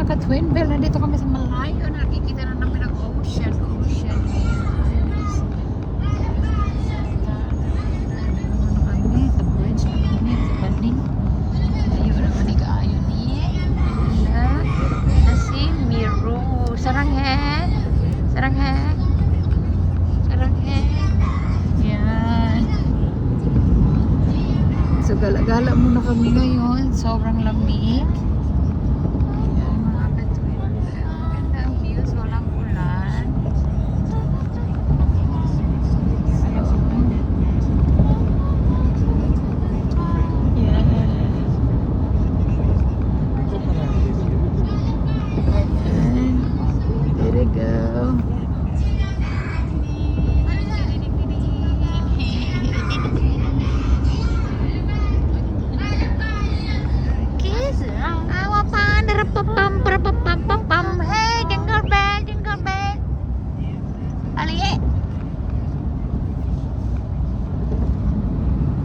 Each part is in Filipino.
ka-twinbell, nandito kami sa malayo. Nakikita na namin ang ocean. Ocean, guys. Ano kami? Sa bridge na kami. Sa Baling. Ayaw na manigayo niya. Wala. Nasi Miro. Saranghe. Saranghe. Saranghe. Yan. So, gala-gala muna kami ngayon. Sobrang lamig.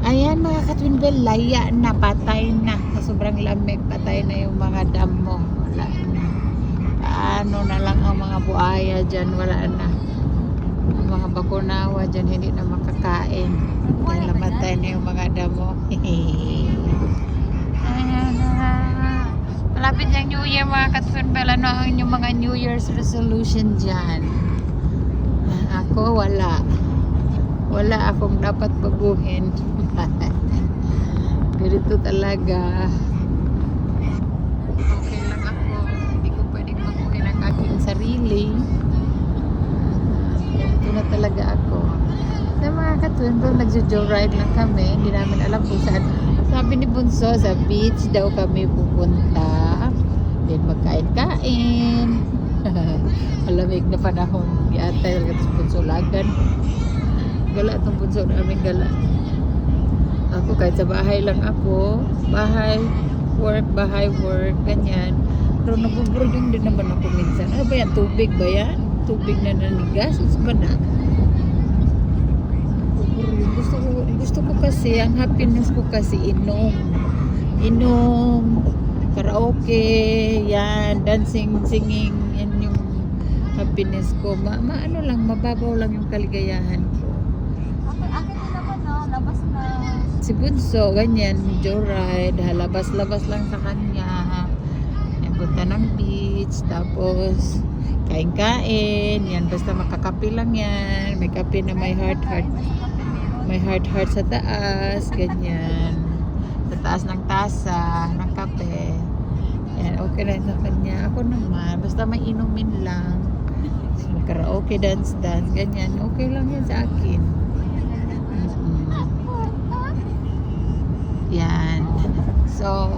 Ayan mga ka-twinbell, laya na, patay na. Sa sobrang lamig, patay na yung mga damo. Wala na. Paano na lang ang mga buhaya dyan, wala na. Ang mga bakunawa dyan, hindi na makakain. Dahil namatay na yung mga damo. Ayan na. Malapit yung New Year mga ka-twinbell. Ano ang inyong mga New Year's resolution dyan? Ako, wala. Wala akong dapat baguhin. Ganito talaga. Okay lang ako. Hindi ko pwedeng baguhin ang aking sarili. Ganito na talaga ako. Sa mga ka-twinbell, nagjo-joyride lang kami. Hindi namin alam kung saan. Sabi ni Bunso, sa beach daw kami pupunta. Then magkain-kain. Malamig na panahon. Yata yung punsulagan. Gala itong bunso namin, gala. Ako kahit sa bahay lang ako, bahay, work, ganyan. Pero nabuboarding din naman ako minsan. Ano ba yan? Tubig ba yan? Tubig na nanigas? Gusto ba na? Gusto ko kasi, ang happiness ko kasi inom, karaoke, yan, dancing, singing, yan yung happiness ko. Ano lang, mababaw lang yung kaligayahan ko. Akin din naman, no? Labas na. Si Bunso, ganyan, joyride, labas-labas lang sa kanya. Punta ng beach, tapos kain-kain, yan, basta makakape lang yan. May kape na may heart-heart. May heart-heart sa taas, ganyan. Sa taas ng tasa, ng kape. Yan, okay na sa kanya. Ako naman, basta may inumin lang. Karaoke, dance, ganyan. Okay lang yan sa akin. Yan. So,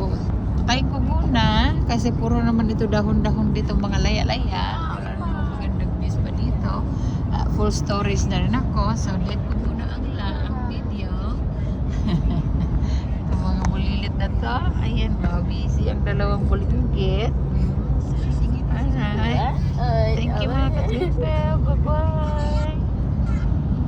tayo ko muna kasi puro naman ito dahon-dahon dito mga laya-laya. Wala namang magandang views pa dito. Full stories na rin ako. So, let ko muna ang video. Itong mga bulilit na to. Ayan, busy ang dalawang bulinggit. Alright. Thank you mga ka-twinbell. Bye-bye.